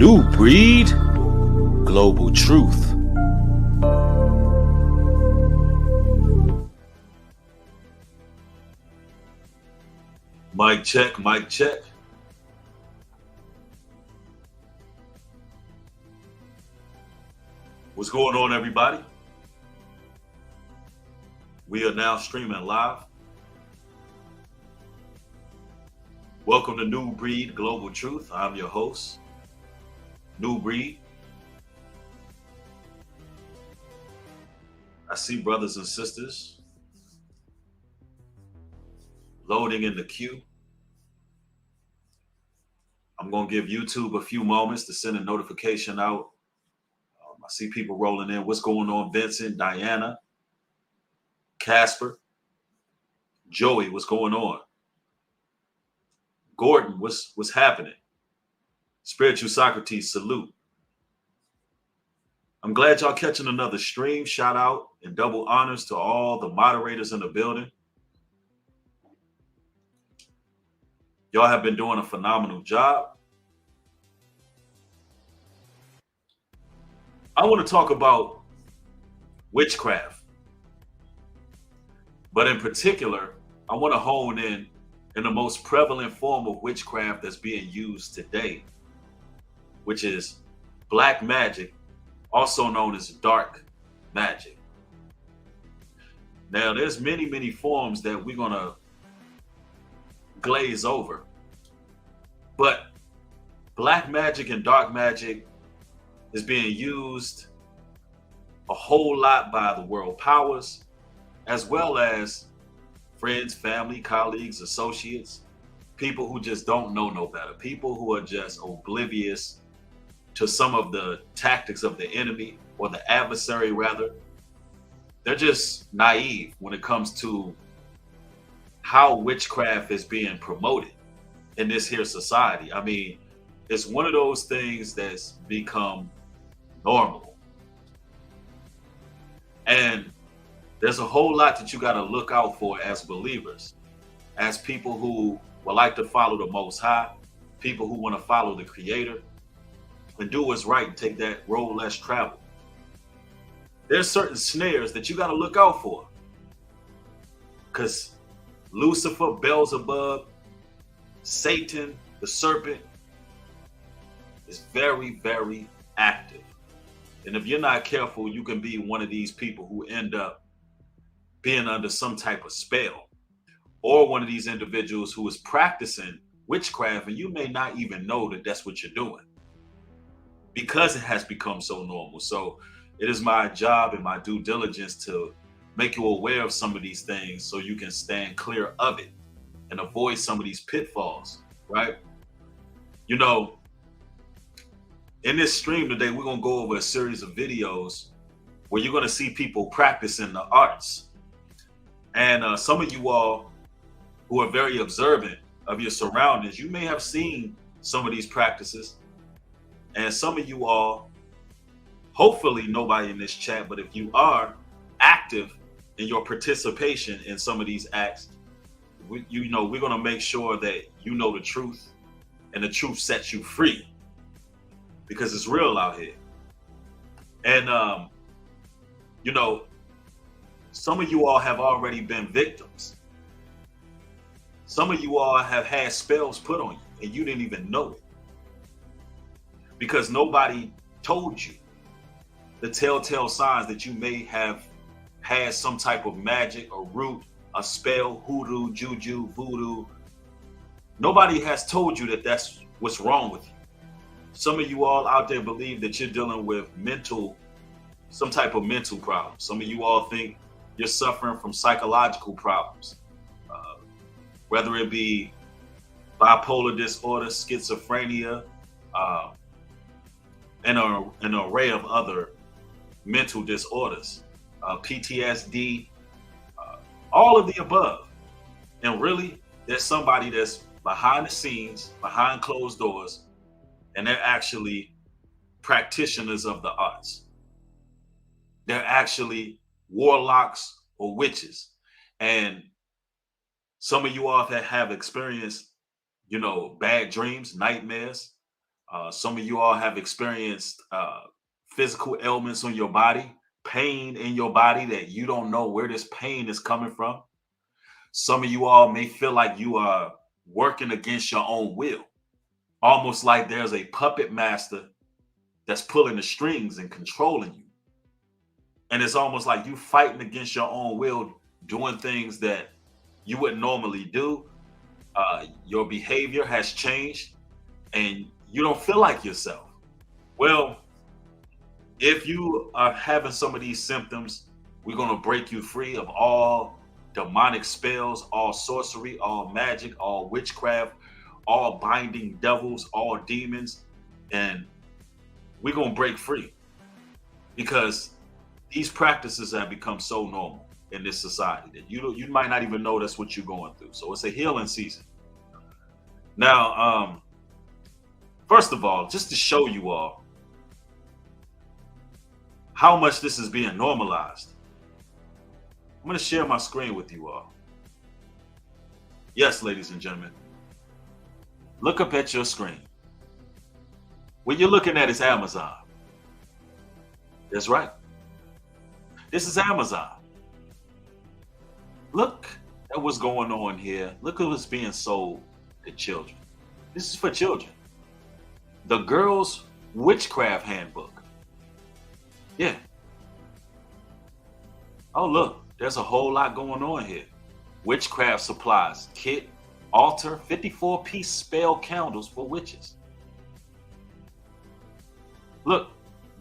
New breed, global truth. Mic check, mic check. What's going on, everybody? We are now streaming live. Welcome to New Breed Global Truth. I'm your host, New Breed. I see brothers and sisters loading in the queue. I'm going to give YouTube a few moments to send a notification out. I see people rolling in. What's going on, Vincent, Diana, Casper, Joey, what's going on? Gordon, what's happening? Spiritual Socrates, salute. I'm glad y'all catching another stream. Shout out and double honors to all the moderators in the building. Y'all have been doing a phenomenal job. I want to talk about witchcraft, but in particular, I want to hone in the most prevalent form of witchcraft that's being used today, which is black magic, also known as dark magic. Now, there's many forms that we're going to glaze over, but black magic and dark magic is being used a whole lot by the world powers, as well as friends, family, colleagues, associates, people who just don't know no better, people who are just oblivious to some of the tactics of the enemy or the adversary, rather. They're just naive when it comes to how witchcraft is being promoted in this here society. I mean, it's one of those things that's become normal. And there's a whole lot that you got to look out for as believers, as people who would like to follow the Most High, people who want to follow the Creator and do what's right and take that road less traveled. There's certain snares that you got to look out for, because Lucifer, Beelzebub, Satan, the serpent, is very active. And if you're not careful, you can be one of these people who end up being under some type of spell, or one of these individuals who is practicing witchcraft and you may not even know that that's what you're doing, because it has become so normal. So it is my job and my due diligence to make you aware of some of these things so you can stand clear of it and avoid some of these pitfalls, right? You know, in this stream today, we're going to go over a series of videos where you're going to see people practicing the arts. And some of you all who are very observant of your surroundings, you may have seen some of these practices. And some of you all, hopefully nobody in this chat, but if you are active in your participation in some of these acts, we're going to make sure that you know the truth and the truth sets you free, because it's real out here. And, some of you all have already been victims. Some of you all have had spells put on you and you didn't even know it, because nobody told you the telltale signs that you may have had some type of magic or root, a spell, hoodoo, juju, voodoo. Nobody has told you that that's what's wrong with you. Some of you all out there believe that you're dealing with some type of mental problem. Some of you all think you're suffering from psychological problems, whether it be bipolar disorder, schizophrenia, and an array of other mental disorders, PTSD, all of the above. And really, there's somebody that's behind the scenes, behind closed doors, and they're actually practitioners of the arts. They're actually warlocks or witches. And some of you all that have experienced, bad dreams, nightmares, Some of you all have experienced physical ailments on your body, pain in your body that you don't know where this pain is coming from. Some of you all may feel like you are working against your own will, almost like there's a puppet master that's pulling the strings and controlling you. And it's almost like you fighting against your own will, doing things that you wouldn't normally do. Your behavior has changed and you don't feel like yourself. Well, if you are having some of these symptoms, we're going to break you free of all demonic spells, all sorcery, all magic, all witchcraft, all binding devils, all demons. And we're going to break free because these practices have become so normal in this society that you might not even know that's what you're going through. So it's a healing season. Now, first of all, just to show you all how much this is being normalized, I'm going to share my screen with you all. Yes, ladies and gentlemen, look up at your screen. What you're looking at is Amazon. That's right. This is Amazon. Look at what's going on here. Look at what's being sold to children. This is for children. The Girls Witchcraft Handbook. Yeah. Oh, look, there's a whole lot going on here. Witchcraft supplies, kit, altar, 54-piece spell candles for witches. Look,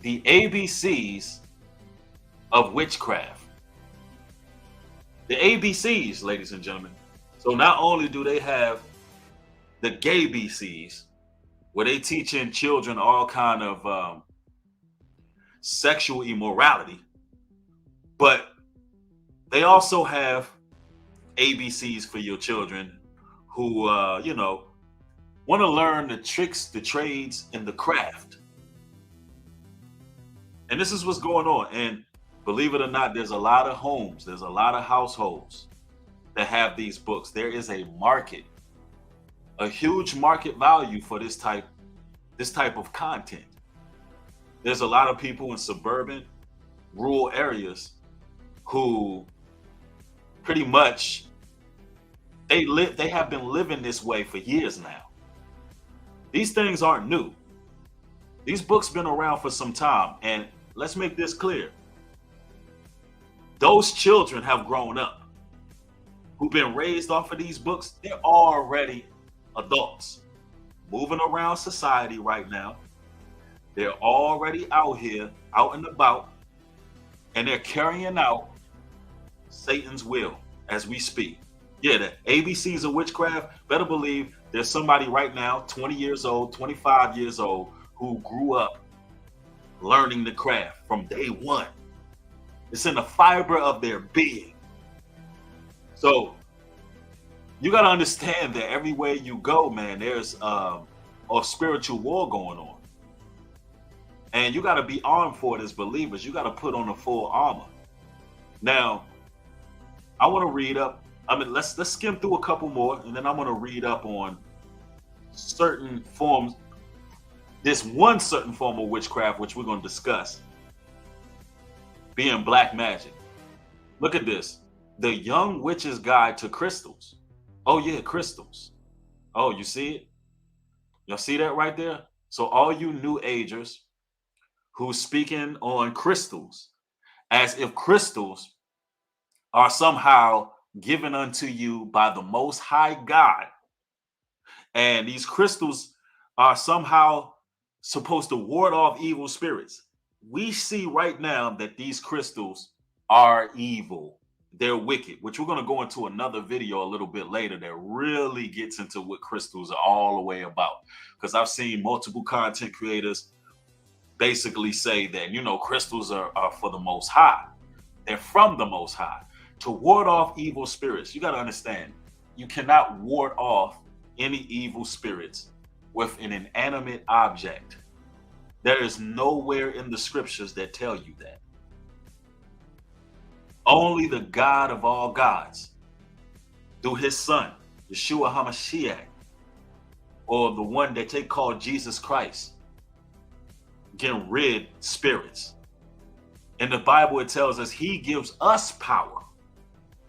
the ABCs of witchcraft. The ABCs, ladies and gentlemen. So not only do they have the gay BCs, where they teaching children all kind of sexual immorality, but they also have ABCs for your children who, want to learn the tricks, the trades, and the craft. And this is what's going on. And believe it or not, there's a lot of homes, there's a lot of households that have these books. There is a market, a huge market value for this type of content. There's a lot of people in suburban, rural areas who pretty much they have been living this way for years now. These things aren't new. These books been around for some time, and let's make this clear. Those children have grown up who've been raised off of these books. They're already adults moving around society right now. They're already out here, out and about, and they're carrying out Satan's will as we speak. Yeah, the ABCs of witchcraft, better believe there's somebody right now, 20 years old, 25 years old, who grew up learning the craft from day one. It's in the fiber of their being. So you got to understand that everywhere you go, man, there's a spiritual war going on. And you got to be armed for it as believers. You got to put on a full armor. Now, I want to read up. Let's skim through a couple more, and then I'm going to read up on certain forms. This one certain form of witchcraft, which we're going to discuss, being black magic. Look at this. The Young Witch's Guide to Crystals. Oh, yeah, crystals. Oh, you see it? Y'all see that right there? So all you new agers who's speaking on crystals as if crystals are somehow given unto you by the Most High God, and these crystals are somehow supposed to ward off evil spirits. We see right now that these crystals are evil. They're wicked, which we're going to go into another video a little bit later that really gets into what crystals are all the way about. Because I've seen multiple content creators basically say that, crystals are for the Most High. They're from the Most High to ward off evil spirits. You got to understand, you cannot ward off any evil spirits with an inanimate object. There is nowhere in the scriptures that tell you that. Only the God of all gods, through his son, Yeshua HaMashiach, or the one that they call Jesus Christ can rid spirits. In the Bible, it tells us he gives us power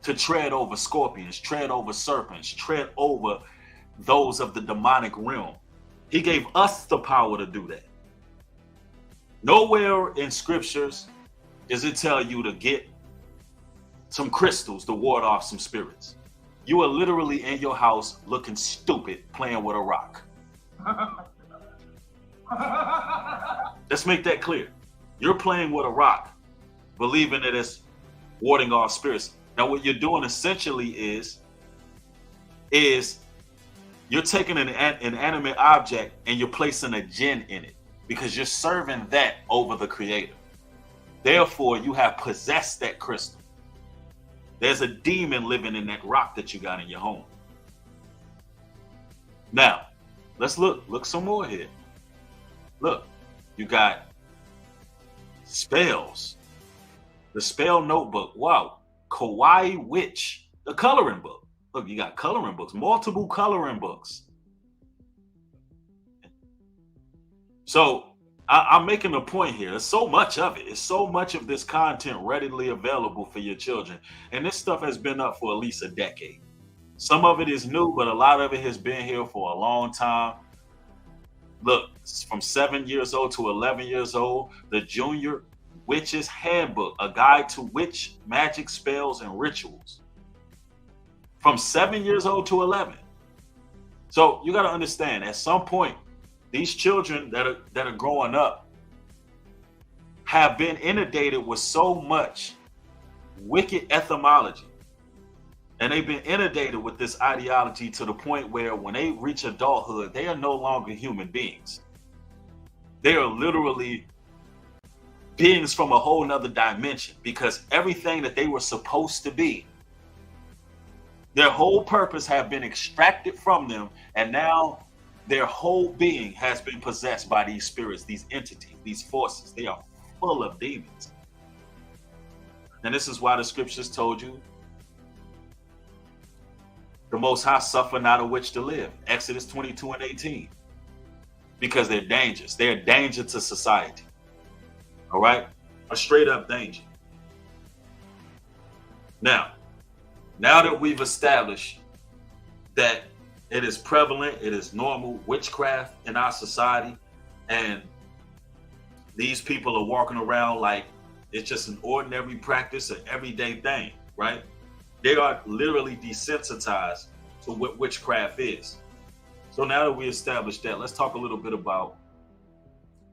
to tread over scorpions, tread over serpents, tread over those of the demonic realm. He gave us the power to do that. Nowhere in scriptures does it tell you to get some crystals to ward off some spirits. You are literally in your house looking stupid playing with a rock. Let's make that clear. You're playing with a rock, believing that it's warding off spirits. Now, what you're doing essentially is you're taking an inanimate object and you're placing a jinn in it because you're serving that over the creator. Therefore, you have possessed that crystal. There's a demon living in that rock that you got in your home. Now, let's look some more here. Look, you got spells. The spell notebook. Wow. Kawaii Witch, the coloring book. Look, you got coloring books, multiple coloring books. So I'm making a point here. There's so much of it. It's so much of this content readily available for your children. And this stuff has been up for at least a decade. Some of it is new, but a lot of it has been here for a long time. Look, from 7 years old to 11 years old, the Junior Witch's Handbook, a guide to witch magic spells and rituals. From 7 years old to 11. So you got to understand, at some point, these children that are growing up have been inundated with so much wicked etymology. And they've been inundated with this ideology to the point where when they reach adulthood, they are no longer human beings. They are literally beings from a whole nother dimension, because everything that they were supposed to be, their whole purpose have been extracted from them, and now their whole being has been possessed by these spirits, these entities, these forces. They are full of demons. And this is why the scriptures told you the Most High suffer not a witch to live. Exodus 22:18. Because they're dangerous. They're a danger to society. All right? A straight up danger. Now that we've established that it is prevalent, it is normal witchcraft in our society, and these people are walking around like it's just an ordinary practice, an everyday thing, right? They are literally desensitized to what witchcraft is. So now that we established that, let's talk a little bit about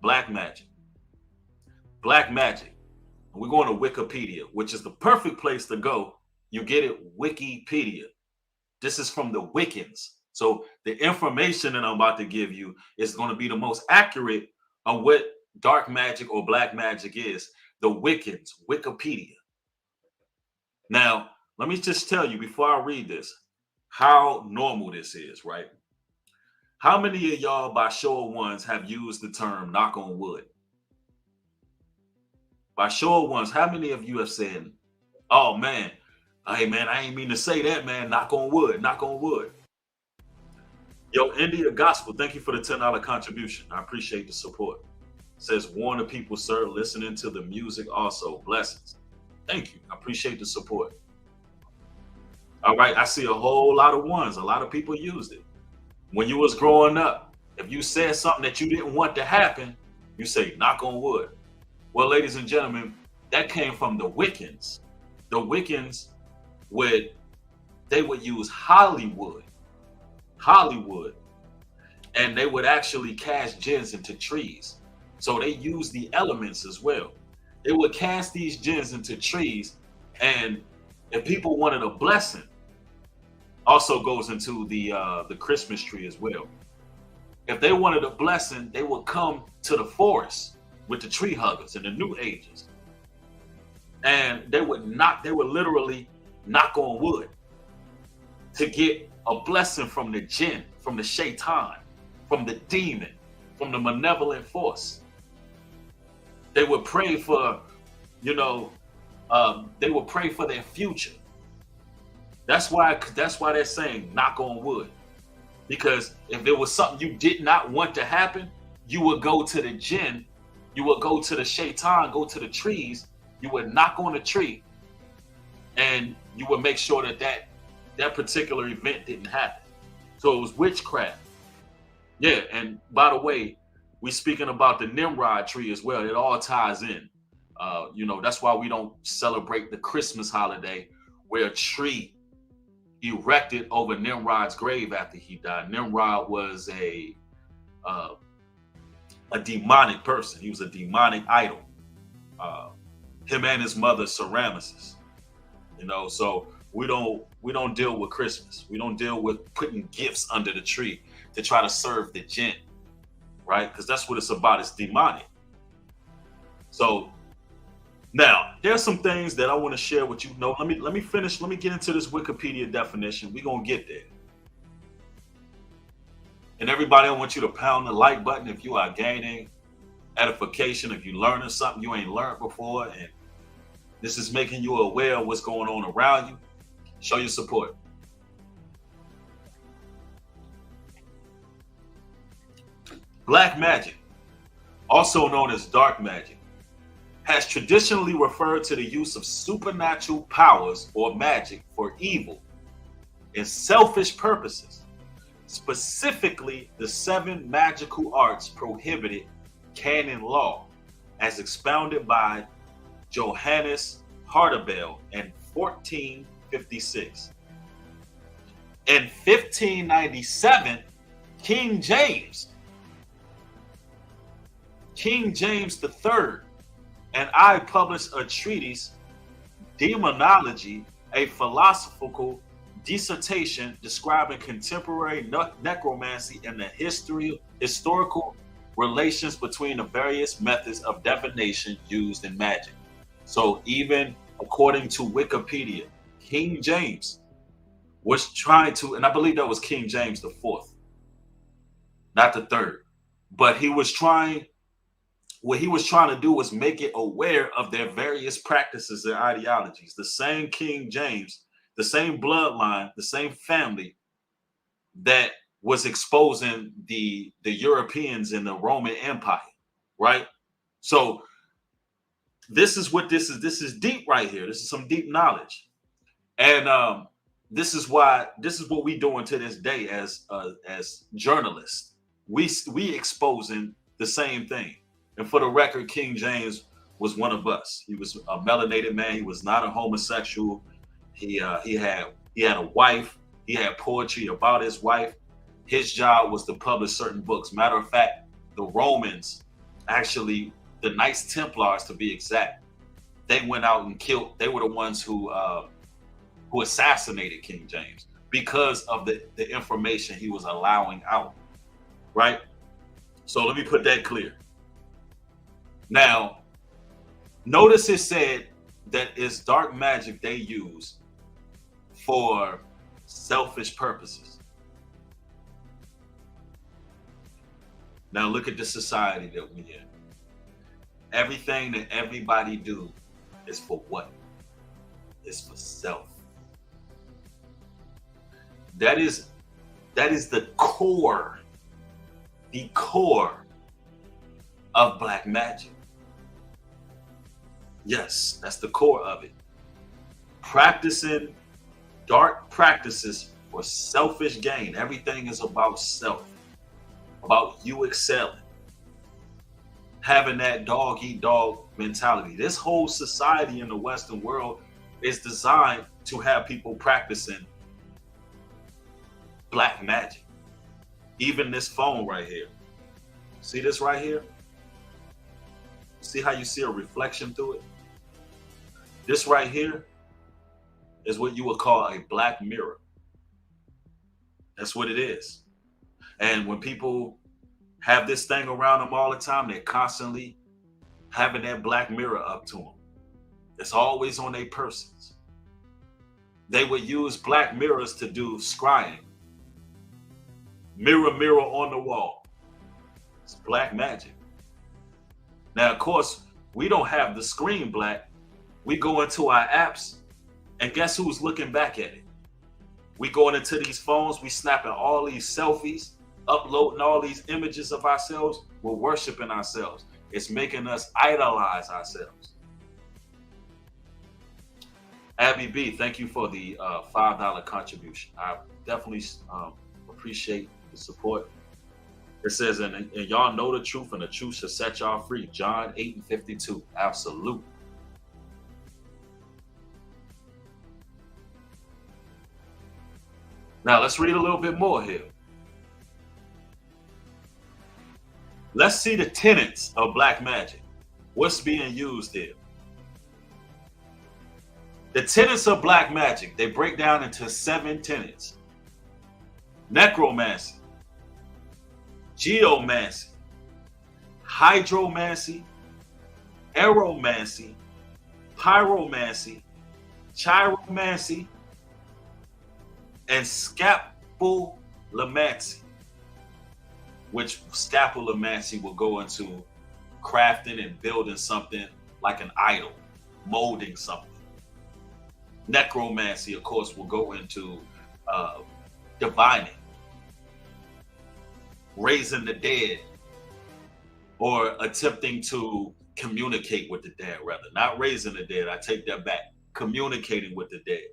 black magic. Black magic. We're going to Wikipedia, which is the perfect place to go. You get it, Wikipedia. This is from the Wiccans. So the information that I'm about to give you is going to be the most accurate on what dark magic or black magic is. The Wiccans, Wikipedia. Now, let me just tell you before I read this, how normal this is, right? How many of y'all, by show of ones, have used the term knock on wood? By show of ones, how many of you have said, oh man, hey man, I ain't mean to say that, man, knock on wood, knock on wood. Yo, India Gospel, thank you for the $10 contribution. I appreciate the support. It says, warn the people, sir, listening to the music also. Blessings. Thank you. I appreciate the support. All right, I see a whole lot of ones. A lot of people used it. When you was growing up, if you said something that you didn't want to happen, you say, knock on wood. Well, ladies and gentlemen, that came from the Wiccans. The Wiccans would use Hollywood, and they would actually cast jinns into trees. So they use the elements as well. They would cast these jinns into trees, and if people wanted a blessing, also goes into the Christmas tree as well. If they wanted a blessing, they would come to the forest with the tree huggers in the New Ages, and they would literally knock on wood to get a blessing from the jinn, from the shaitan, from the demon, from the malevolent force. They would pray for, they would pray for their future. That's why they're saying knock on wood. Because if there was something you did not want to happen, you would go to the jinn, you would go to the shaitan, go to the trees, you would knock on the tree, and you would make sure that that particular event didn't happen. So it was witchcraft. Yeah, and by the way, we speaking about the Nimrod tree as well. It all ties in. That's why we don't celebrate the Christmas holiday where a tree erected over Nimrod's grave after he died. Nimrod was a demonic person. He was a demonic idol. Him and his mother Semiramis. So we don't deal with Christmas. We don't deal with putting gifts under the tree to try to serve the jinn, right? Because that's what it's about. It's demonic. So now there's some things that I want to share with you. No, let me finish. Let me get into this Wikipedia definition. We're gonna get there. And everybody, I want you to pound the like button if you are gaining edification, if you're learning something you ain't learned before, and this is making you aware of what's going on around you. Show your support. Black magic, also known as dark magic, has traditionally referred to the use of supernatural powers or magic for evil and selfish purposes, specifically the 7 magical arts prohibited canon law, as expounded by Johannes Hardenberg in 1456. In 1597, King James III and I published a treatise, Demonology, a philosophical dissertation describing contemporary necromancy and the historical relations between the various methods of divination used in magic. So even according to Wikipedia, King James was trying to, and I believe that was King James the Fourth, not the third, but what he was trying to do was make it aware of their various practices and ideologies. The same King James, the same bloodline, the same family that was exposing the Europeans in the Roman Empire, right? So this is what this is. This is deep right here. This is some deep knowledge. And this is what we doing to this day as journalists. We exposing the same thing. And for the record, King James was one of us. He was a melanated man. He was not a homosexual. He had a wife. He had poetry about his wife. His job was to publish certain books. Matter of fact, the Romans, actually, the Knights Templars to be exact, they went out and killed. They were the ones who assassinated King James because of the information he was allowing out, right? So let me put that clear. Now, notice it said that it's dark magic they use for selfish purposes. Now look at the society that we're in. Everything that everybody do is for what? It's for self. That is the core of black magic. Yes, that's the core of it. Practicing dark practices for selfish gain. Everything is about self, about you excelling, having that dog eat dog mentality. This whole society in the Western world is designed to have people practicing black magic. Even this phone right here. See this right here? See how you see a reflection through it? This right here is what you would call a black mirror. That's what it is. And when people have this thing around them all the time, they're constantly having that black mirror up to them. It's always on their persons. They would use black mirrors to do scrying. Mirror, mirror on the wall. It's black magic. Now, of course, we don't have the screen black. We go into our apps, and guess who's looking back at it? We going into these phones, we snapping all these selfies, uploading all these images of ourselves. We're worshiping ourselves. It's making us idolize ourselves. Abby B, thank you for the $5 contribution. I definitely appreciate the support. It says, and y'all know the truth, and the truth shall set y'all free. John 8:52. Absolute. Now let's read a little bit more here. Let's see the tenets of black magic. What's being used here? The tenets of black magic, they break down into 7 tenets. Necromancy, geomancy, hydromancy, aeromancy, pyromancy, chiromancy, and scapulomancy, which scapulomancy will go into crafting and building something like an idol, molding something. Necromancy, of course, will go into divining, raising the dead, or attempting to communicate with the dead, rather. Not raising the dead, I take that back. Communicating with the dead.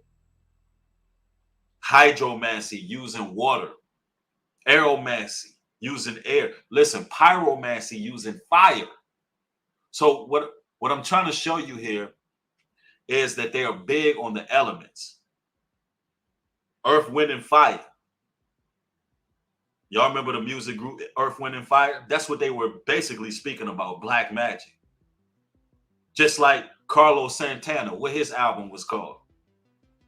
Hydromancy, using water. Aeromancy, using air. Listen, pyromancy, using fire. So what I'm trying to show you here is that they are big on the elements. Earth, wind, and fire. Y'all remember the music group Earth, Wind, and Fire? That's what they were basically speaking about, black magic. Just like Carlos Santana, what his album was called.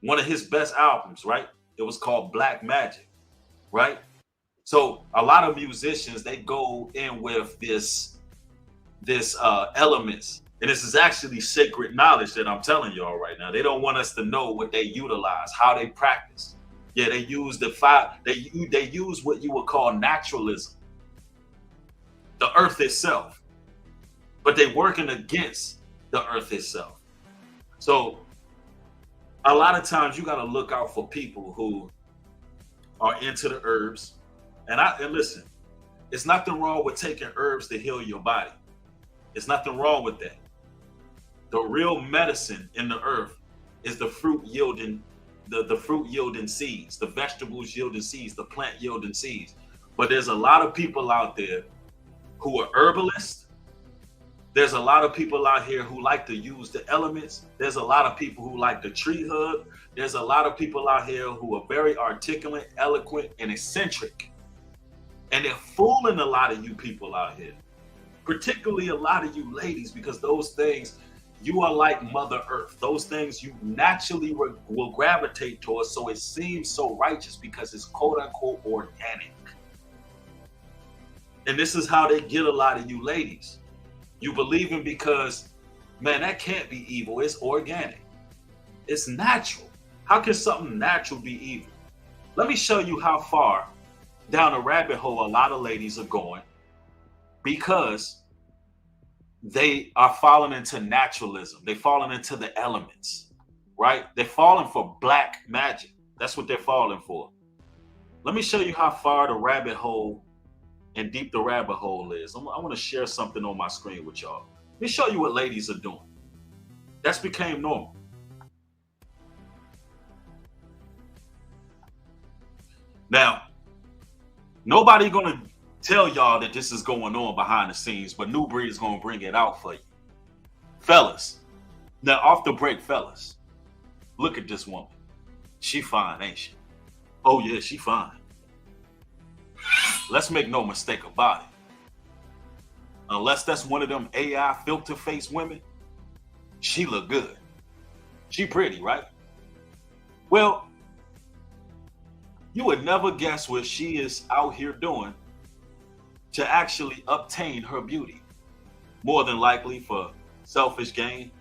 One of his best albums, right? It was called Black Magic, right? So a lot of musicians, they go in with this elements. And this is actually sacred knowledge that I'm telling y'all right now. They don't want us to know what they utilize, how they practice. Yeah, they use the fire. They use what you would call naturalism, the earth itself, but they're working against the earth itself. So a lot of times you got to look out for people who are into the herbs. And listen, it's nothing wrong with taking herbs to heal your body. It's nothing wrong with that. The real medicine in the earth is the fruit yielding, the fruit yielding seeds, the vegetables yielding seeds, the plant yielding seeds. But there's a lot of people out there who are herbalists. There's a lot of people out here who like to use the elements. There's a lot of people who like the tree hug. There's a lot of people out here who are very articulate, eloquent, and eccentric. And they're fooling a lot of you people out here, particularly a lot of you ladies, because those things, you are like Mother Earth. Those things you naturally will gravitate towards, so it seems so righteous because it's quote unquote organic. And this is how they get a lot of you ladies. You believe in because, man, that can't be evil. It's organic. It's natural. How can something natural be evil? Let me show you how far down a rabbit hole a lot of ladies are going because they are falling into naturalism. They're falling into the elements, right? They're falling for black magic. That's what they're falling for. Let me show you how far the rabbit hole and deep the rabbit hole is. I want to share something on my screen with y'all. Let me show you what ladies are doing. That's became normal. Now, nobody gonna tell y'all that this is going on behind the scenes, but New Breed is gonna bring it out for you. Fellas, now off the break, fellas, look at this woman. She fine, ain't she? Oh yeah, she fine. Let's make no mistake about it. Unless that's one of them AI filter face women, she look good. She pretty, right? Well, you would never guess what she is out here doing to actually obtain her beauty. More than likely for selfish gain.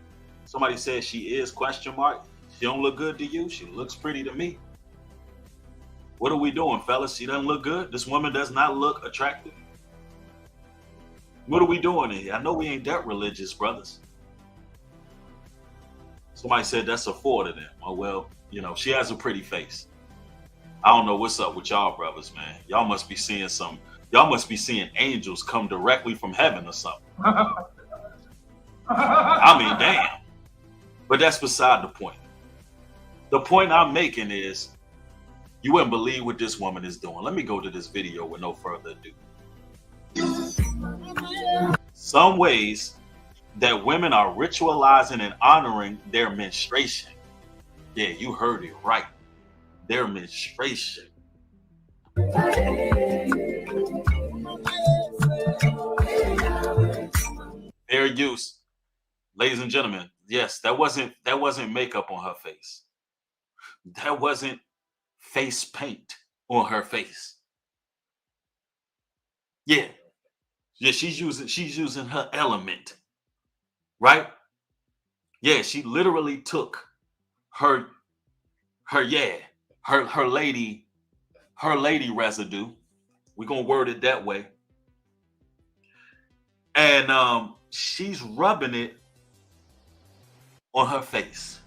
Somebody says she is, question mark. She don't look good to you. She looks pretty to me. What are we doing, fellas? She doesn't look good. This woman does not look attractive. What are we doing in here? I know we ain't that religious, brothers. Somebody said that's a 4 to them. Oh, well, you know, she has a pretty face. I don't know what's up with y'all brothers, man. Y'all must be seeing angels come directly from heaven or something. I mean, damn. But that's beside the point. The point I'm making is you wouldn't believe what this woman is doing. Let me go to this video with no further ado. Some ways that women are ritualizing and honoring their menstruation. Yeah, you heard it right. Their menstruation. Fair use. Ladies and gentlemen, yes, that wasn't makeup on her face. That wasn't face paint on her face. Yeah. Yeah, she's using her element. Right? Yeah, she literally took her lady residue. We're gonna word it that way. And she's rubbing it on her face,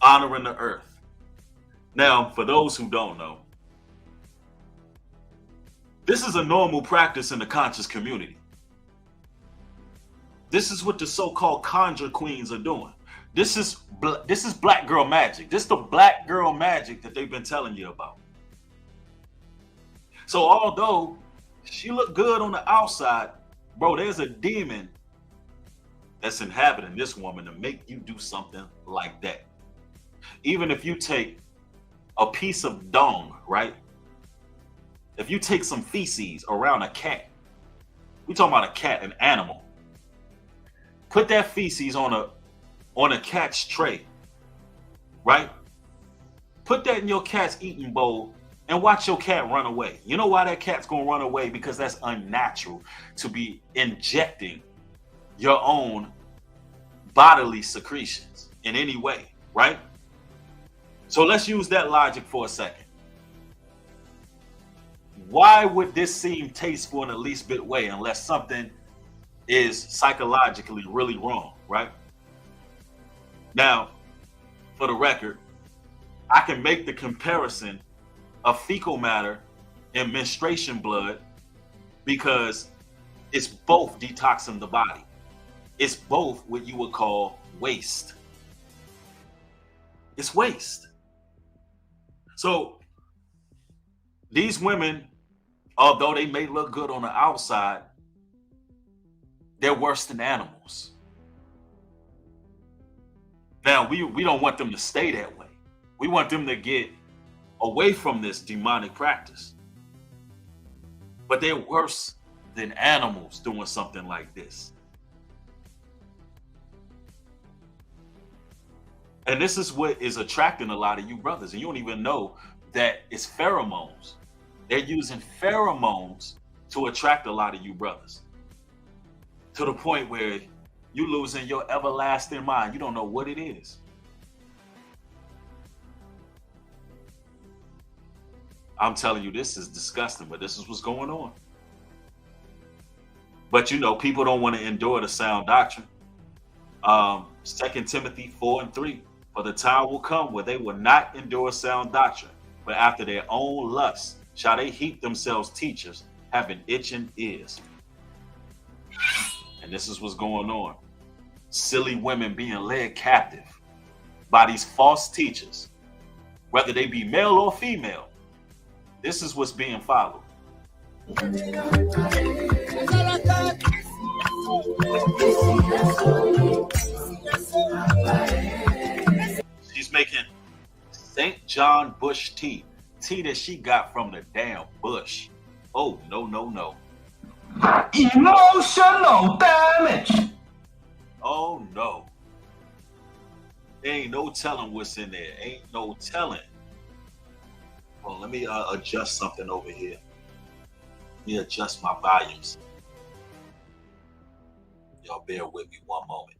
honoring the earth. Now, for those who don't know, this is a normal practice in the conscious community. This is what the so-called conjure queens are doing. This is black girl magic. This is the black girl magic that they've been telling you about. So although she looked good on the outside, bro, there's a demon that's inhabiting this woman to make you do something like that. Even if you take a piece of dung, right? If you take some feces around a cat, we're talking about a cat, an animal. Put that feces on a cat's tray, right? Put that in your cat's eating bowl and watch your cat run away. You know why that cat's gonna run away? Because that's unnatural to be injecting your own bodily secretions in any way, right? So let's use that logic for a second. Why would this seem tasteful in the least bit way unless something is psychologically really wrong, right? Now, for the record, I can make the comparison of fecal matter and menstruation blood because it's both detoxing the body. It's both what you would call waste. It's waste. So these women, although they may look good on the outside, they're worse than animals. Now, we don't want them to stay that way. We want them to get away from this demonic practice. But they're worse than animals doing something like this. And this is what is attracting a lot of you brothers. And you don't even know that it's pheromones. They're using pheromones to attract a lot of you brothers. To the point where you losing your everlasting mind. You don't know what it is. I'm telling you, this is disgusting, but this is what's going on. But you know, people don't want to endure the sound doctrine. 2 Timothy 4:3, for the time will come where they will not endure sound doctrine, but after their own lusts shall they heap themselves teachers, having itching ears. And this is what's going on. Silly women being led captive by these false teachers, whether they be male or female. This is what's being followed. She's making St. John Bush tea that she got from the damn bush. Oh, no, no, no. Emotional damage. Oh, no. There ain't no telling what's in there. Ain't no telling. Well, let me adjust something over here. Let me adjust my volumes. Y'all bear with me one moment.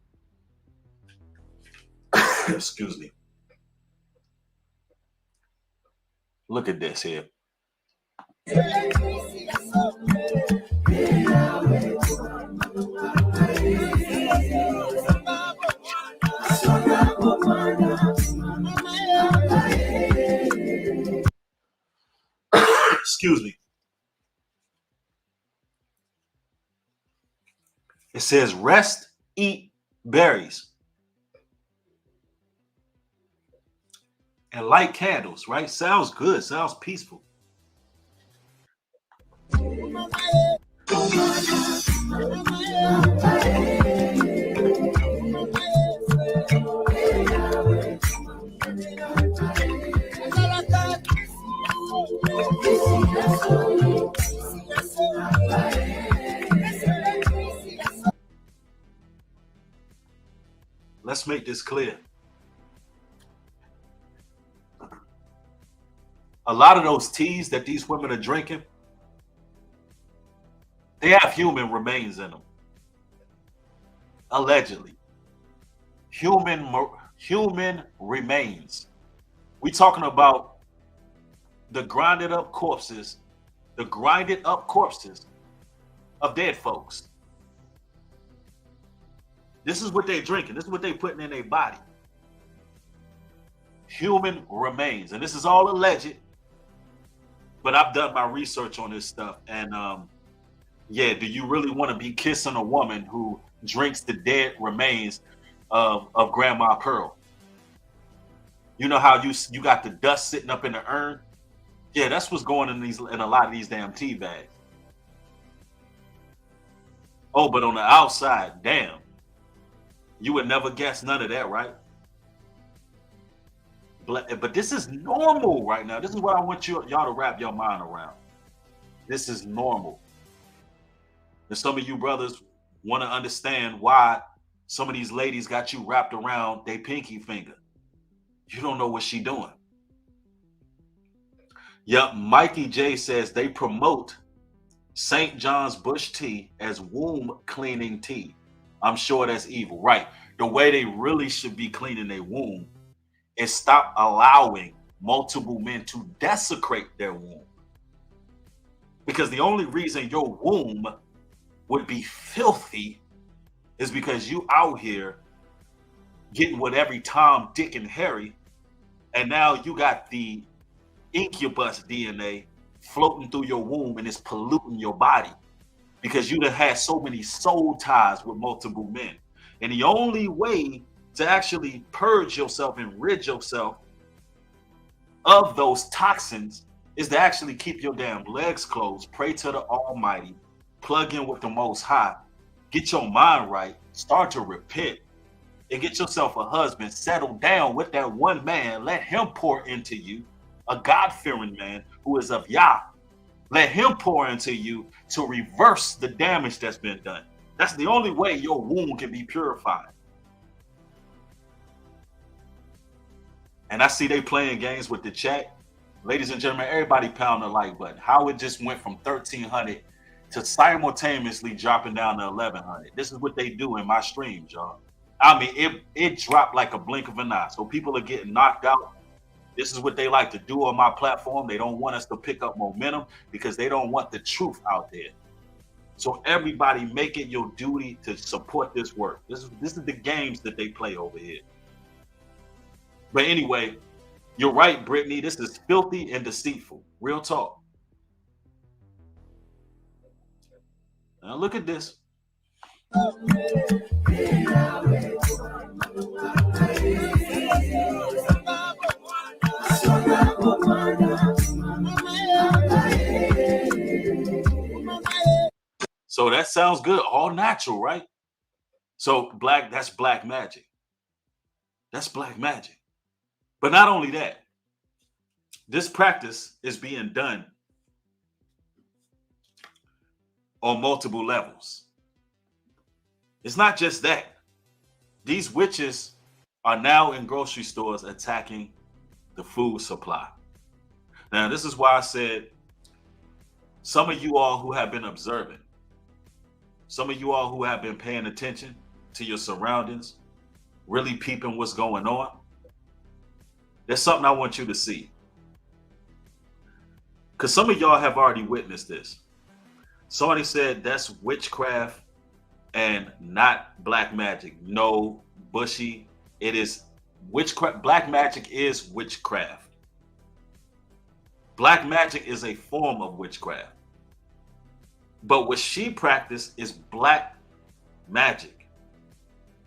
Excuse me. Look at this here. excuse me. It says rest, eat berries, and light candles, right? Sounds good. Sounds peaceful. Let's make this clear. A lot of those teas that these women are drinking, they have human remains in them. Allegedly. Human remains. We talking about the grinded up corpses of dead folks. This is what they're drinking. This is what they're putting in their body. Human remains. And this is all alleged, but I've done my research on this stuff. And yeah, do you really want to be kissing a woman who drinks the dead remains of Grandma Pearl? You know how you got the dust sitting up in the urn? Yeah, that's what's going in a lot of these damn tea bags. Oh, but on the outside, damn. You would never guess none of that, right? But this is normal right now. This is what I want y'all to wrap your mind around. This is normal. And some of you brothers want to understand why some of these ladies got you wrapped around their pinky finger. You don't know what she doing. Yep, Mikey J says they promote St. John's Bush tea as womb cleaning tea. I'm sure that's evil, right? The way they really should be cleaning their womb is stop allowing multiple men to desecrate their womb. Because the only reason your womb would be filthy is because you out here getting with every Tom, Dick, and Harry, and now you got the incubus DNA floating through your womb and it's polluting your body because you done had so many soul ties with multiple men. And the only way to actually purge yourself and rid yourself of those toxins is to actually keep your damn legs closed, pray to the Almighty, plug in with the Most High, get your mind right, start to repent, and get yourself a husband, settle down with that one man, let him pour into you, a God-fearing man who is of Yah. Let him pour into you to reverse the damage that's been done. That's the only way your womb can be purified. And I see they playing games with the chat. Ladies and gentlemen, everybody pound the like button. How it just went from 1,300 to simultaneously dropping down to 1,100. This is what they do in my streams, y'all. I mean, it dropped like a blink of an eye. So people are getting knocked out. This is what they like to do on my platform. They don't want us to pick up momentum because they don't want the truth out there. So everybody make it your duty to support this work. This is the games that they play over here. But anyway, you're right, Brittany. This is filthy and deceitful. Real talk. Now look at this. So that sounds good. All natural, right? So that's black magic. That's black magic. But not only that, this practice is being done on multiple levels. It's not just that. These witches are now in grocery stores attacking the food supply. Now, this is why I said some of you all who have been observing, some of you all who have been paying attention to your surroundings, really peeping what's going on, there's something I want you to see. Because some of y'all have already witnessed this. Somebody said that's witchcraft and not black magic. No, Bushy, it is witchcraft. Black magic is witchcraft. Black magic is a form of witchcraft. But what she practiced is black magic.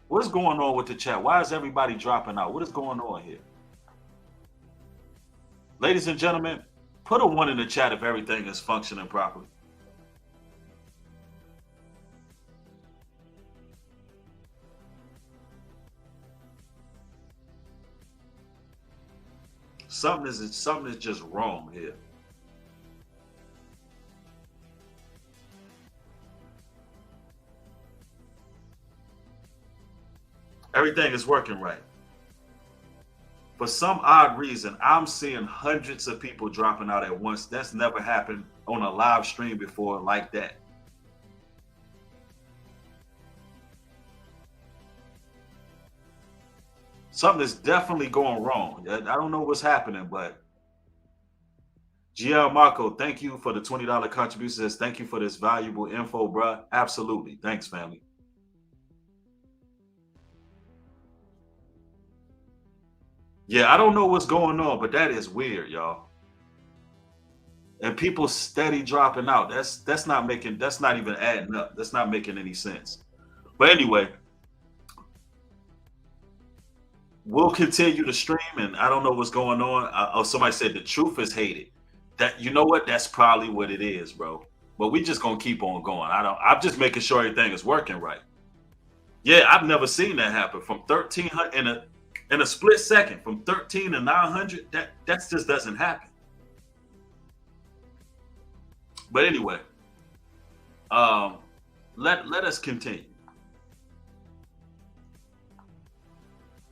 What's going on with the chat? Why is everybody dropping out? What is going on here? Ladies and gentlemen, put a 1 in the chat if everything is functioning properly. Something is just wrong here. Everything is working right. For some odd reason, I'm seeing hundreds of people dropping out at once. That's never happened on a live stream before like that. Something is definitely going wrong. I don't know what's happening, but GL Marco, thank you for the $20 contribution. Thank you for this valuable info, bruh. Absolutely. Thanks, family. Yeah, I don't know what's going on, but that is weird, y'all. And people steady dropping out. That's not even adding up. That's not making any sense. But anyway, we'll continue to stream, and I don't know what's going on. Somebody said the truth is hated. That, you know what? That's probably what it is, bro. But we just gonna keep on going. I'm just making sure everything is working right. Yeah, I've never seen that happen from 1,300 in a split second, from 13 to 900. That just doesn't happen. But anyway, let us continue.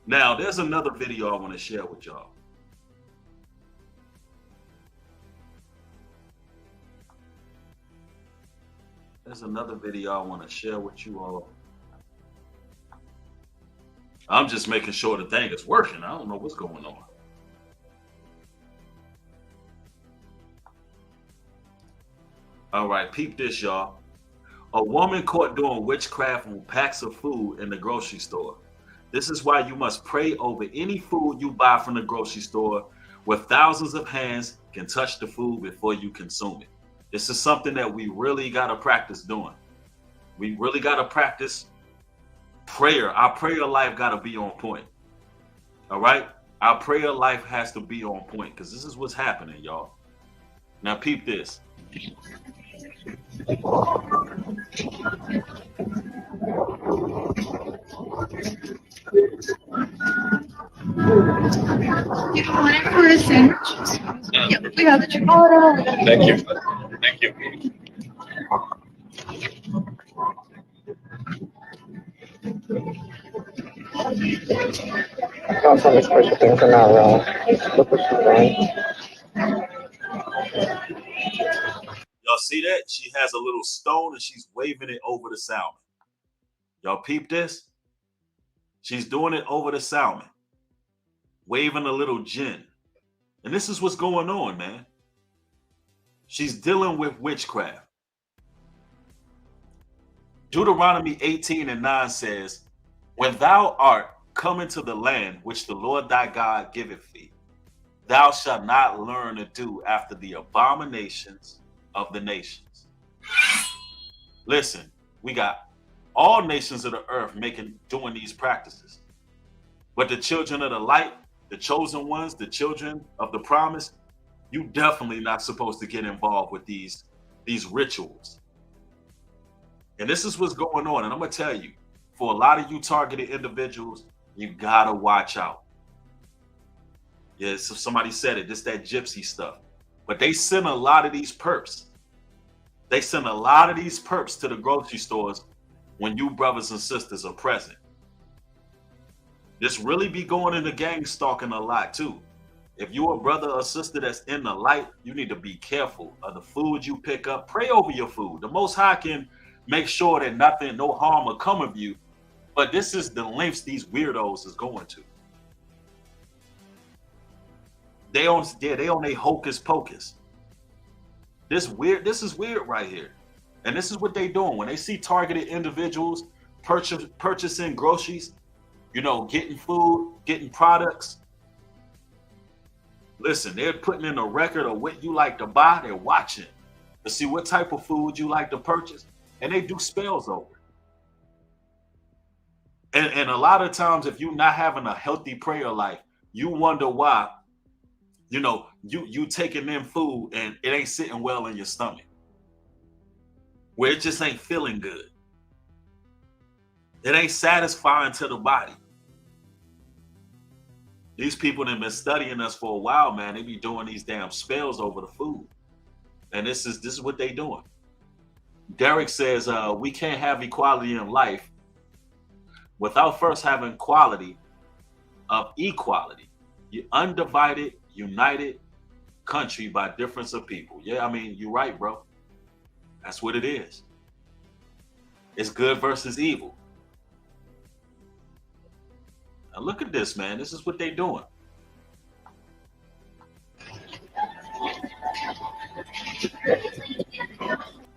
Now, there's another video I want to share with y'all. There's another video I want to share with you all. I'm just making sure the thing is working. I don't know what's going on. All right, peep this, y'all. A woman caught doing witchcraft on packs of food in the grocery store. This is why you must pray over any food you buy from the grocery store, where thousands of hands can touch the food before you consume it. This is something that we really got to practice doing. We really got to practice prayer. Our prayer life got to be on point. All right? Our prayer life has to be on point, because this is what's happening, y'all. Now, peep this. You want it for a sandwich? Yep, we have the chocolate. Thank you. Thank you. Also, this person things are not wrong. Look what she's doing. Y'all see that? She has a little stone and she's waving it over the salmon. Y'all peep this? She's doing it over the salmon, waving a little gin. And this is what's going on, man. She's dealing with witchcraft. Deuteronomy 18:9 says, when thou art come into the land which the Lord thy God giveth thee, thou shalt not learn to do after the abominations of the nations. Listen, we got all nations of the earth doing these practices. But the children of the light, the chosen ones, the children of the promise, you definitely not supposed to get involved with these rituals. And this is what's going on. And I'm going to tell you, for a lot of you targeted individuals, you got to watch out. Yeah, so somebody said it, this that gypsy stuff. But they send a lot of these perps. They send a lot of these perps to the grocery stores when you brothers and sisters are present. This really be going into gang stalking a lot too. If you're a brother or sister that's in the light, you need to be careful of the food you pick up. Pray over your food. The Most High can make sure that no harm will come of you. But this is the lengths these weirdos is going to. They on a hocus pocus. This is weird right here. And this is what they doing. When they see targeted individuals purchasing groceries, getting food, getting products, Listen, they're putting in a record of what you like to buy. They're watching to see what type of food you like to purchase, and they do spells over it. And a lot of times, if you're not having a healthy prayer life, you wonder why. You taking in food and it ain't sitting well in your stomach, where it just ain't feeling good. It ain't satisfying to the body. These people that have been studying us for a while, man, they be doing these damn spells over the food. And this is what they doing. Derek says, we can't have equality in life without first having quality of equality. You undivided, united country by difference of people. Yeah, I mean, you're right, bro. That's what it is. It's good versus evil. Now look at this, man. This is what they doing.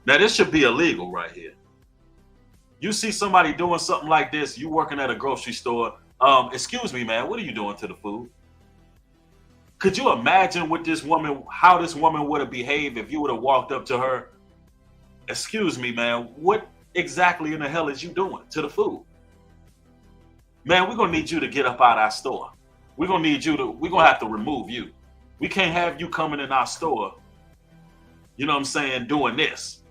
Now this should be illegal right here. You see somebody doing something like this, you working at a grocery store. Excuse me, man, what are you doing to the food? Could you imagine what this woman, how this woman would have behaved if you would have walked up to her? Excuse me, man, what exactly in the hell is you doing to the food? Man, we're gonna need you to get up out our store. We're gonna have to remove you. We can't have you coming in our store, you know what I'm saying, doing this.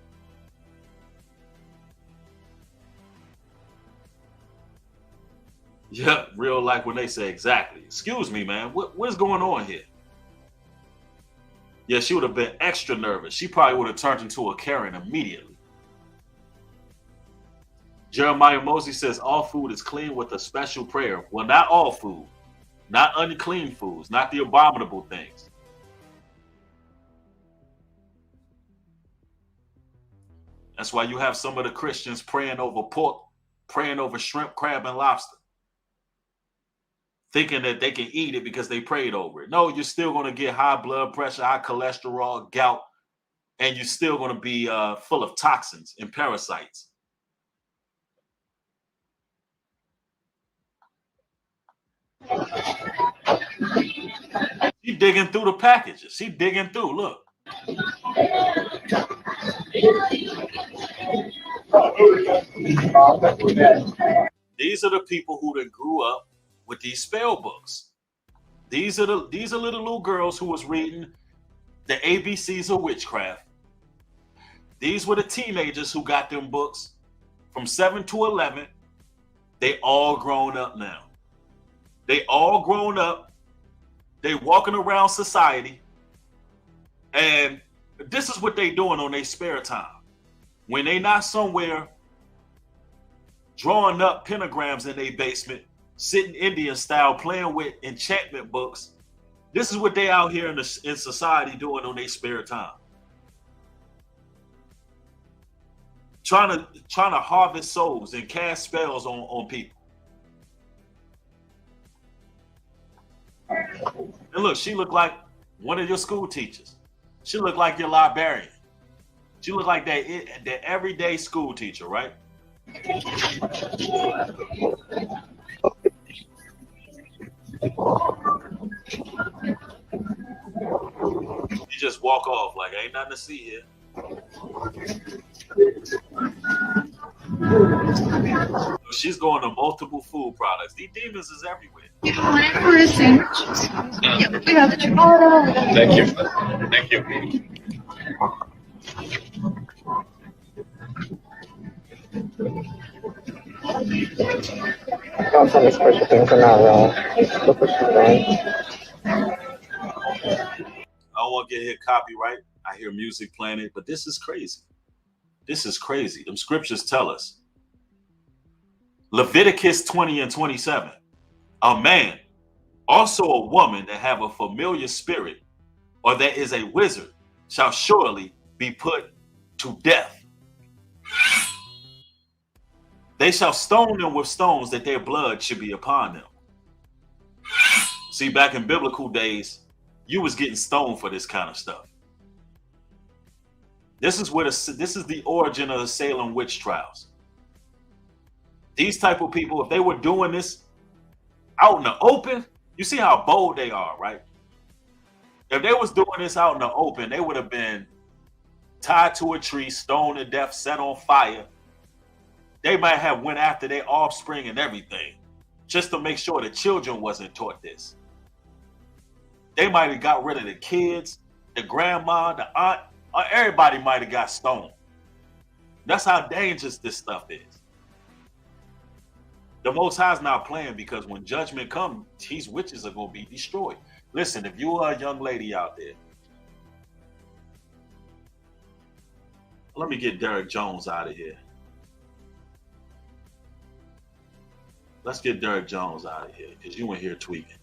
Yeah, real like when they say exactly. Excuse me, man, what's going on here? Yeah, she would have been extra nervous. She probably would have turned into a Karen immediately. Jeremiah Mosley says all food is clean with a special prayer. Well, not all food, not unclean foods, not the abominable things. That's why you have some of the Christians praying over pork, praying over shrimp, crab, and lobster, thinking that they can eat it because they prayed over it. No, you're still going to get high blood pressure, high cholesterol, gout, and you're still going to be full of toxins and parasites. She digging through the packages. She digging through. Look. These are the people who that grew up with these spell books. These are little girls who was reading the ABCs of witchcraft. These were the teenagers who got them books from 7 to 11. They all grown up now. They all grown up. They walking around society. And this is what they doing on their spare time. When they not somewhere drawing up pentagrams in their basement, sitting Indian style, playing with enchantment books. This is what they out here in society doing on their spare time. Trying to harvest souls and cast spells on people. And look, she looked like one of your school teachers. She looked like your librarian. She looked like that everyday school teacher, right? You just walk off like ain't nothing to see here. She's going to multiple food products. These demons is everywhere. You want it for a sandwich? Yep, we have the chipotle. Thank you. Thank you. Don't tell me special things are not wrong. Look what she's doing. I don't want to get hit copyright. I hear music playing, but this is crazy. This is crazy. Them scriptures tell us. Leviticus 20 and 27. A man, also a woman that have a familiar spirit, or that is a wizard, shall surely be put to death. They shall stone them with stones, that their blood should be upon them. See, back in biblical days, you was getting stoned for this kind of stuff. This is the origin of the Salem witch trials. These type of people, if they were doing this out in the open, you see how bold they are, right? If they was doing this out in the open, they would have been tied to a tree, stoned to death, set on fire. They might have went after their offspring and everything, just to make sure the children wasn't taught this. They might have got rid of the kids, the grandma, the aunt, or everybody might have got stoned. That's how dangerous this stuff is. The Most High is not playing, because when judgment comes, these witches are going to be destroyed. Listen, if you are a young lady out there, let me get Derek Jones out of here. Let's get Derek Jones out of here, because you in here tweaking.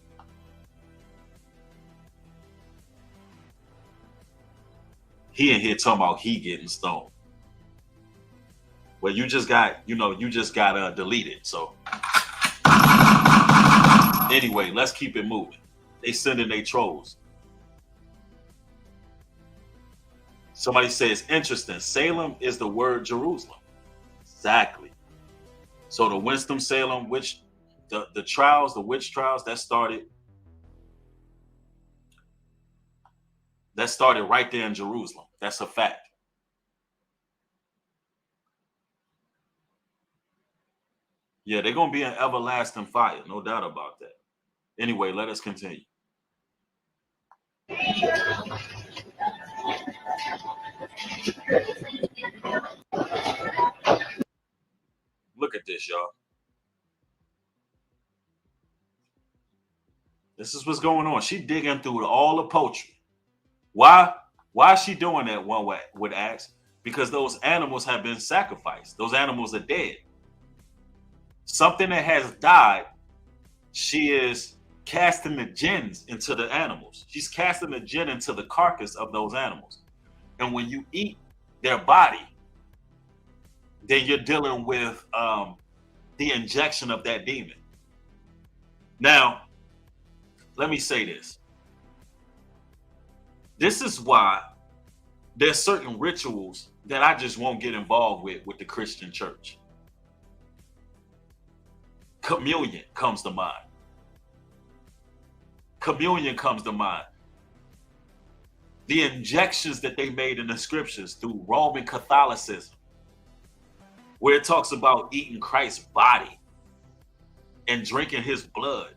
He in here talking about he getting stoned. Well, you just got deleted. So anyway, let's keep it moving. They sending their trolls. Somebody says, interesting. Salem is the word Jerusalem. Exactly. So the Winston-Salem witch, the trials, the witch trials, that started right there in Jerusalem. That's a fact. Yeah, they're going to be in everlasting fire. No doubt about that. Anyway, let us continue. Look at this, y'all. This is what's going on. She digging through all the poultry. Why is she doing that, one would ask? Because those animals have been sacrificed. Those animals are dead. Something that has died, she is casting the jinns into the animals. She's casting the jinn into the carcass of those animals. And when you eat their body, then you're dealing with the injection of that demon. Now, let me say this. This is why there's certain rituals that I just won't get involved with the Christian church. Communion comes to mind. Communion comes to mind. The injections that they made in the scriptures through Roman Catholicism, where it talks about eating Christ's body and drinking his blood.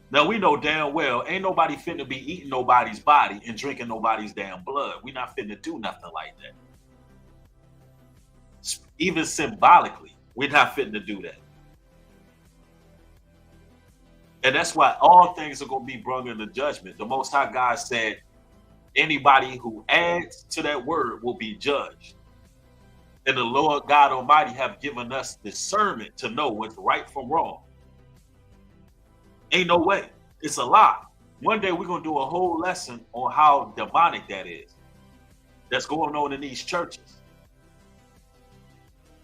Now, we know damn well ain't nobody finna be eating nobody's body and drinking nobody's damn blood. We not finna do nothing like that. Even symbolically, we're not finna do that. And that's why all things are going to be brought into judgment. The Most High God said, anybody who adds to that word will be judged. And the Lord God Almighty have given us discernment to know what's right from wrong. Ain't no way. It's a lie. One day we're going to do a whole lesson on how demonic that is. That's going on in these churches.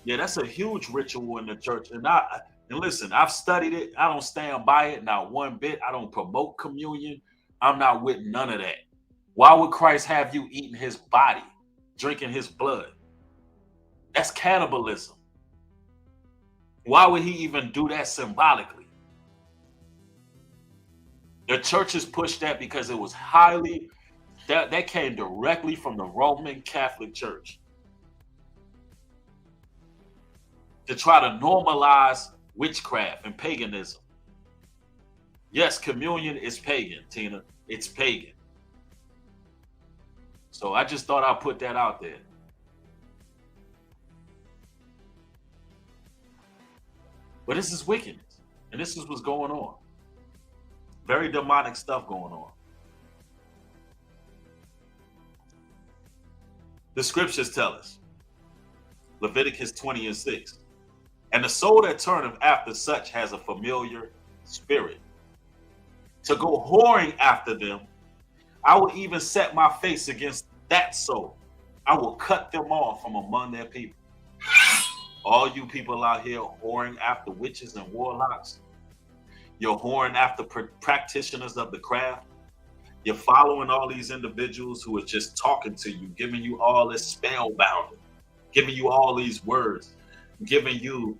Yeah, that's a huge ritual in the church. And listen, I've studied it. I don't stand by it, not one bit. I don't promote communion. I'm not with none of that. Why would Christ have you eating his body, drinking his blood? That's cannibalism. Why would he even do that symbolically? The churches pushed that because it was that came directly from the Roman Catholic Church. To try to normalize witchcraft and paganism. Yes, communion is pagan, Tina. It's pagan. So I just thought I'd put that out there. But this is wickedness. And this is what's going on. Very demonic stuff going on. The scriptures tell us. Leviticus 20:6. And the soul that turneth after such has a familiar spirit. To go whoring after them, I will even set my face against that soul. I will cut them off from among their people. All you people out here whoring after witches and warlocks, you're whoring after practitioners of the craft. You're following all these individuals who are just talking to you, giving you all this spellbound, giving you all these words, giving you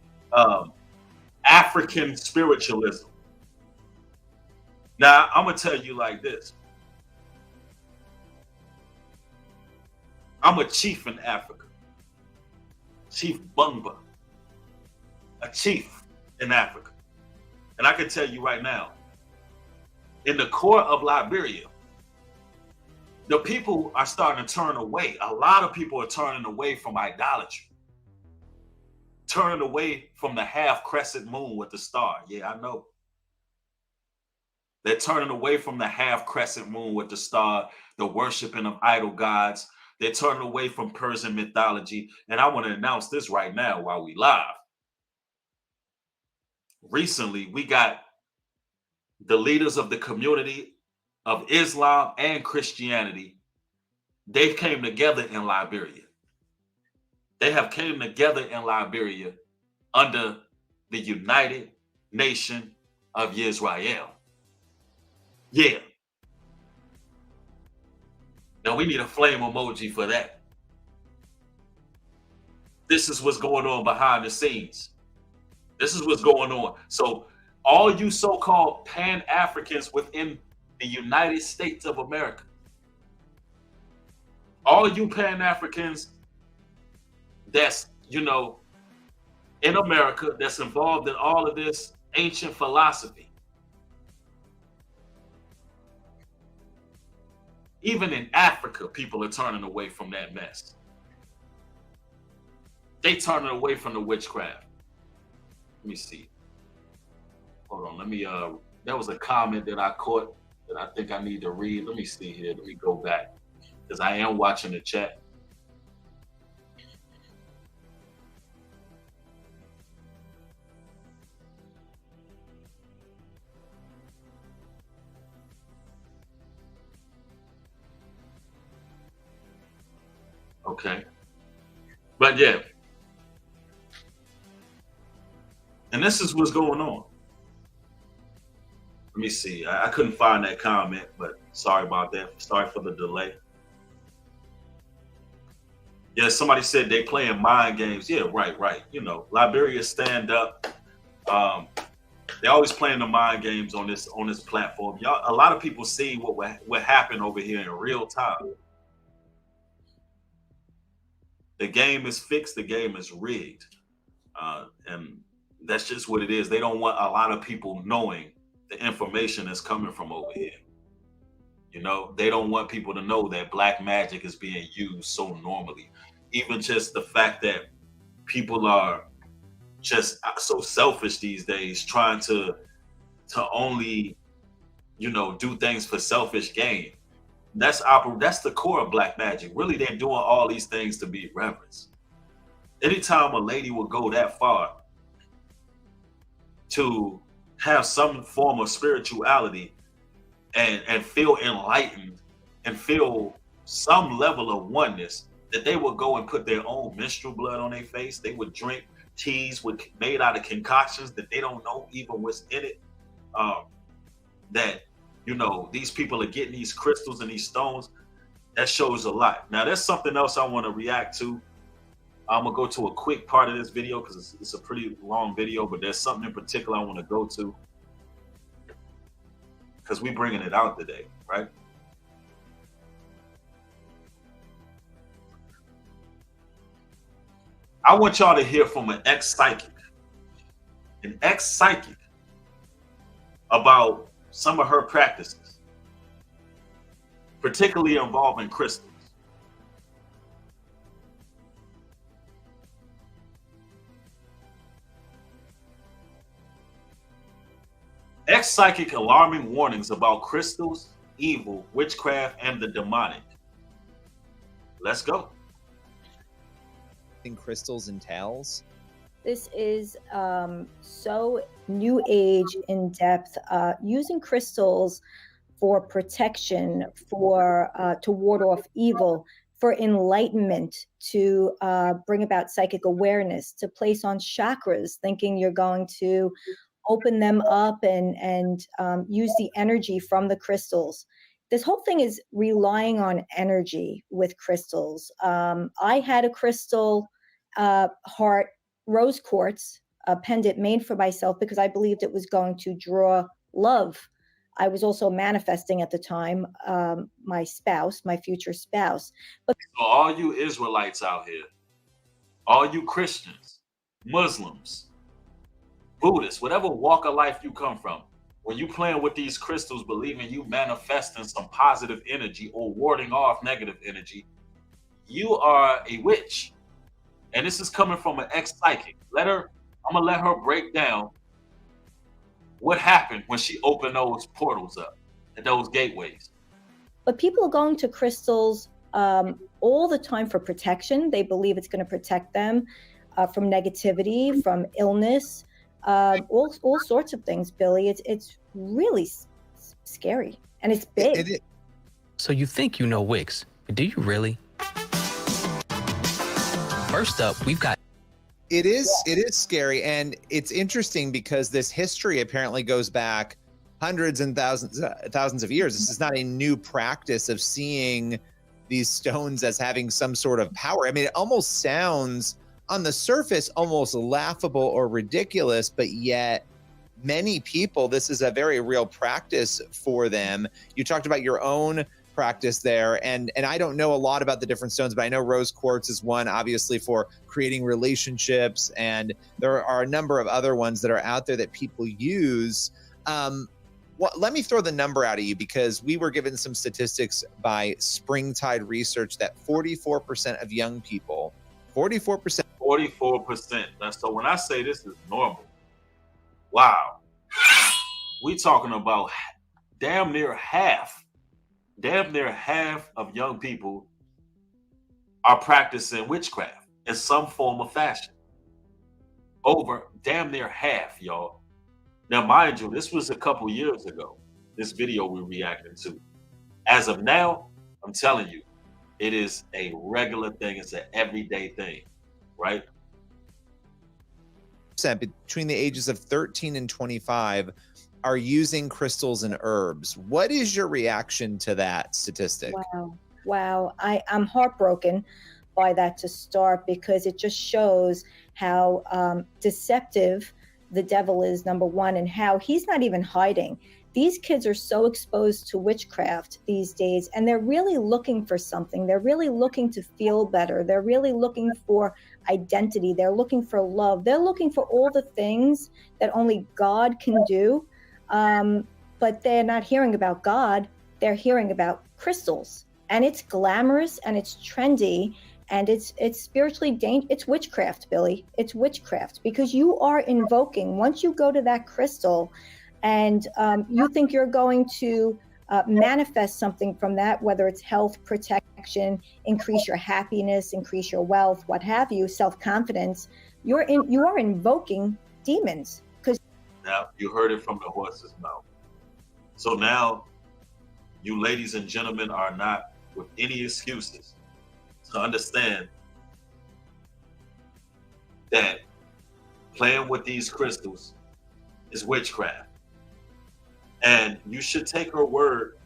African spiritualism. Now, I'm going to tell you like this. I'm a chief in Africa. Chief Bungba. A chief in Africa. And I can tell you right now, in the core of Liberia, the people are starting to turn away. A lot of people are turning away from idolatry. Turning away from the half crescent moon with the star. Yeah, I know. They're turning away from the half crescent moon with the star, the worshiping of idol gods. They're turning away from Persian mythology. And I want to announce this right now while we live. Recently, we got the leaders of the community of Islam and Christianity. They came together in Liberia. They have came together in Liberia under the United Nation of Israel. Yeah. Now we need a flame emoji for that. This is what's going on behind the scenes. This is what's going on. So all you so-called Pan-Africans within the United States of America, all you Pan-Africans that's, you know, in America, that's involved in all of this ancient philosophy. Even in Africa, people are turning away from that mess. They turning away from the witchcraft. Let me see. Hold on. Let me, there was a comment that I caught that I think I need to read. Let me see here. Let me go back because I am watching the chat. Okay. But yeah. And this is what's going on. Let me see. I couldn't find that comment, but sorry about that. Sorry for the delay. Yeah, somebody said they playing mind games. Yeah, right. You know, Liberia stand up. They always playing the mind games on this platform. Y'all, a lot of people see what happened over here in real time. The game is fixed. The game is rigged, and that's just what it is. They don't want a lot of people knowing the information that's coming from over here. You know, they don't want people to know that black magic is being used so normally. Even just the fact that people are just so selfish these days, trying to only, you know, do things for selfish gain. That's the core of black magic. Really, they're doing all these things to be reverenced. Anytime a lady will go that far to have some form of spirituality and feel enlightened and feel some level of oneness, that they would go and put their own menstrual blood on their face. They would drink teas made out of concoctions that they don't know even what's in it. That, you know, these people are getting these crystals and these stones. That shows a lot. Now, there's something else I want to react to. I'm gonna go to a quick part of this video because it's a pretty long video, but there's something in particular I want to go to because we're bringing it out today, right? I want y'all to hear from an ex-psychic about some of her practices, particularly involving crystals. Ex-psychic alarming warnings about crystals, evil, witchcraft, and the demonic. Let's go. In crystals entails? This is so new age, in depth, using crystals for protection, for to ward off evil, for enlightenment, to bring about psychic awareness, to place on chakras, thinking you're going to open them up and use the energy from the crystals. This whole thing is relying on energy with crystals. I had a crystal heart rose quartz, a pendant made for myself because I believed it was going to draw love I was also manifesting at the time my spouse, my future spouse. But So all you Israelites out here, all you Christians, Muslims, Buddhists, whatever walk of life you come from, when you playing with these crystals, believing you manifesting some positive energy or warding off negative energy, you are a witch. And this is coming from an ex-psychic. I'm gonna let her break down what happened when she opened those portals up and those gateways. But people are going to crystals all the time for protection. They believe it's going to protect them from negativity, from illness, all sorts of things, Billy. It's really scary, and it's big. So you think you know Wicks, but do you really? First up, we've got... It is scary, and it's interesting because this history apparently goes back hundreds and thousands of years. This is not a new practice of seeing these stones as having some sort of power. I mean, it almost sounds on the surface almost laughable or ridiculous, but yet many people, this is a very real practice for them. You talked about your own practice there, and I don't know a lot about the different stones, but I know rose quartz is one, obviously, for creating relationships, and there are a number of other ones that are out there that people use. Let me throw the number out at you, because we were given some statistics by Springtide Research that 44% of young people, 44%. So when I say this is normal, wow, we talking about damn near half of young people are practicing witchcraft in some form or fashion. Over damn near half, y'all. Now, mind you, this was a couple years ago, this video we're reacting to. As of now, I'm telling you, it is a regular thing. It's an everyday thing, right? Between the ages of 13 and 25 are using crystals and herbs. What is your reaction to that statistic? Wow. I'm heartbroken by that to start, because it just shows how deceptive the devil is, number one, and how he's not even hiding. These kids are so exposed to witchcraft these days, and they're really looking for something. They're really looking to feel better. They're really looking for identity. They're looking for love. They're looking for all the things that only God can do. But they're not hearing about God. They're hearing about crystals, and it's glamorous and it's trendy. And it's spiritually dangerous. It's witchcraft, Billy. It's witchcraft, because you are invoking, once you go to that crystal and you think you're going to manifest something from that, whether it's health, protection, increase your happiness, increase your wealth, what have you, self-confidence, you are invoking demons. Now, you heard it from the horse's mouth. So now, you ladies and gentlemen are not with any excuses to understand that playing with these crystals is witchcraft. And you should take her word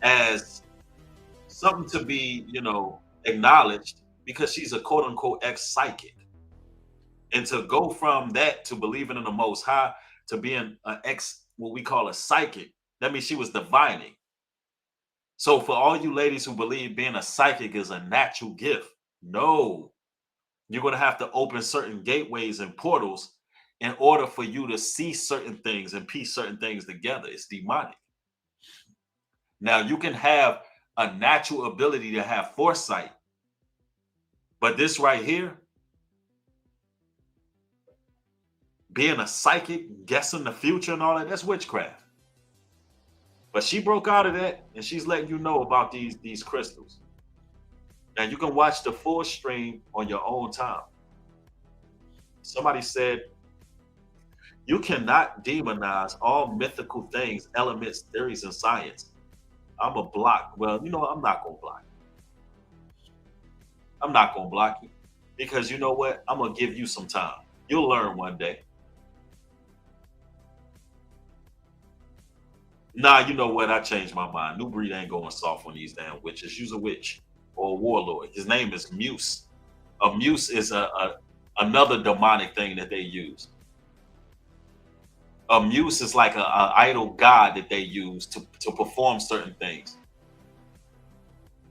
as something to be, acknowledged, because she's a quote unquote ex-psychic. And to go from that to believing in the Most High to being an what we call a psychic, that means she was divining. So for all you ladies who believe being a psychic is a natural gift, no. You're going to have to open certain gateways and portals in order for you to see certain things and piece certain things together. It's demonic. Now, you can have a natural ability to have foresight, but this right here, being a psychic, guessing the future and all that, that's witchcraft. But she broke out of that, and she's letting you know about these crystals. Now, you can watch the full stream on your own time. Somebody said, you cannot demonize all mythical things, elements, theories, and science. I'm a block. Well, I'm not going to block you. I'm not going to block you, because you know what? I'm going to give you some time. You'll learn one day. Nah, you know what? I changed my mind. New Breed ain't going soft on these damn witches. Use a witch or a warlord. His name is Muse. A Muse is another demonic thing that they use. A muse is like a idol god that they use to perform certain things.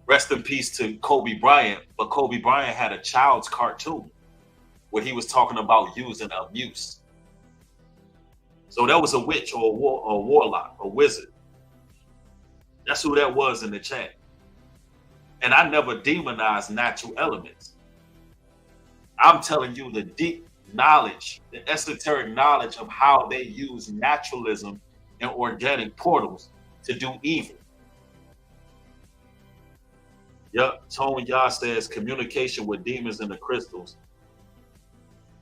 Rest in peace to Kobe Bryant, but Kobe Bryant had a child's cartoon where he was talking about using a muse. So that was a witch or a warlock, a wizard. That's who that was in the chat. And I never demonized natural elements. I'm telling you the deep knowledge, the esoteric knowledge of how they use naturalism and organic portals to do evil. Yep, Tone Yah says communication with demons and the crystals.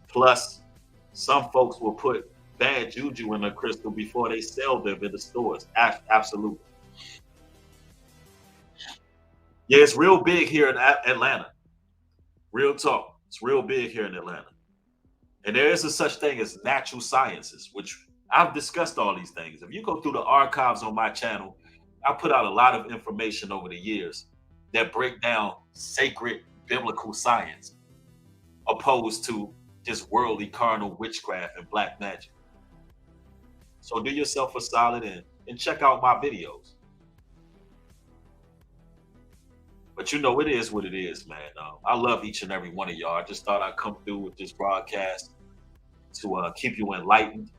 Plus, some folks will put bad juju in a crystal before they sell them in the stores. Absolutely. Yeah, it's real big here in Atlanta. Real talk. It's real big here in Atlanta. And there is a such thing as natural sciences, which I've discussed all these things. If you go through the archives on my channel, I put out a lot of information over the years that break down sacred biblical science opposed to just worldly carnal witchcraft and black magic. So do yourself a solid and check out my videos. But you know, it is what it is, man. I love each and every one of y'all. I just thought I'd come through with this broadcast to keep you enlightened.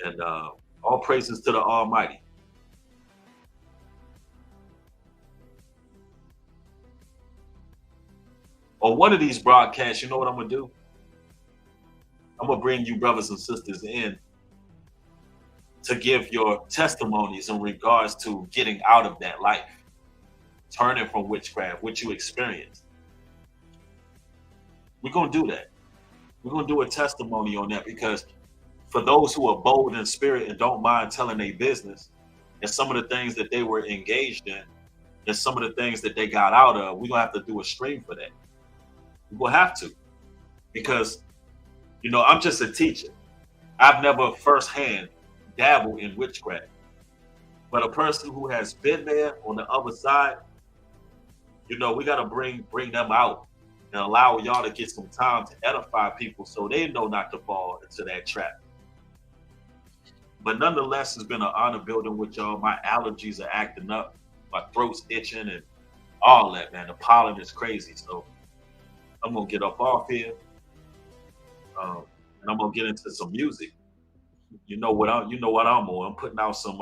And all praises to the Almighty. On one of these broadcasts, you know what I'm going to do? I'm going to bring you brothers and sisters in to give your testimonies in regards to getting out of that life, turning from witchcraft, what you experienced. We're going to do that. We're going to do a testimony on that, because for those who are bold in spirit and don't mind telling their business and some of the things that they were engaged in and some of the things that they got out of, we're going to have to do a stream for that. We're going to have to, because, you know, I'm just a teacher. I've never firsthand dabbled in witchcraft, but a person who has been there on the other side, you know, we got to bring them out and allow y'all to get some time to edify people so they know not to fall into that trap. But nonetheless, it's been an honor building with y'all. My allergies are acting up, my throat's itching and all that, man. The pollen is crazy. So I'm gonna get up off here, and I'm gonna get into some music. You know what I'm on. I'm putting out some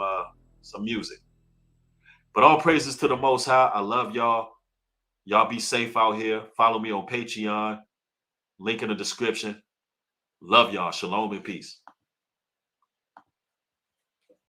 music. But all praises to the Most High. I love y'all. Y'all be safe out here. Follow me on Patreon. Link in the description. Love y'all. Shalom and peace.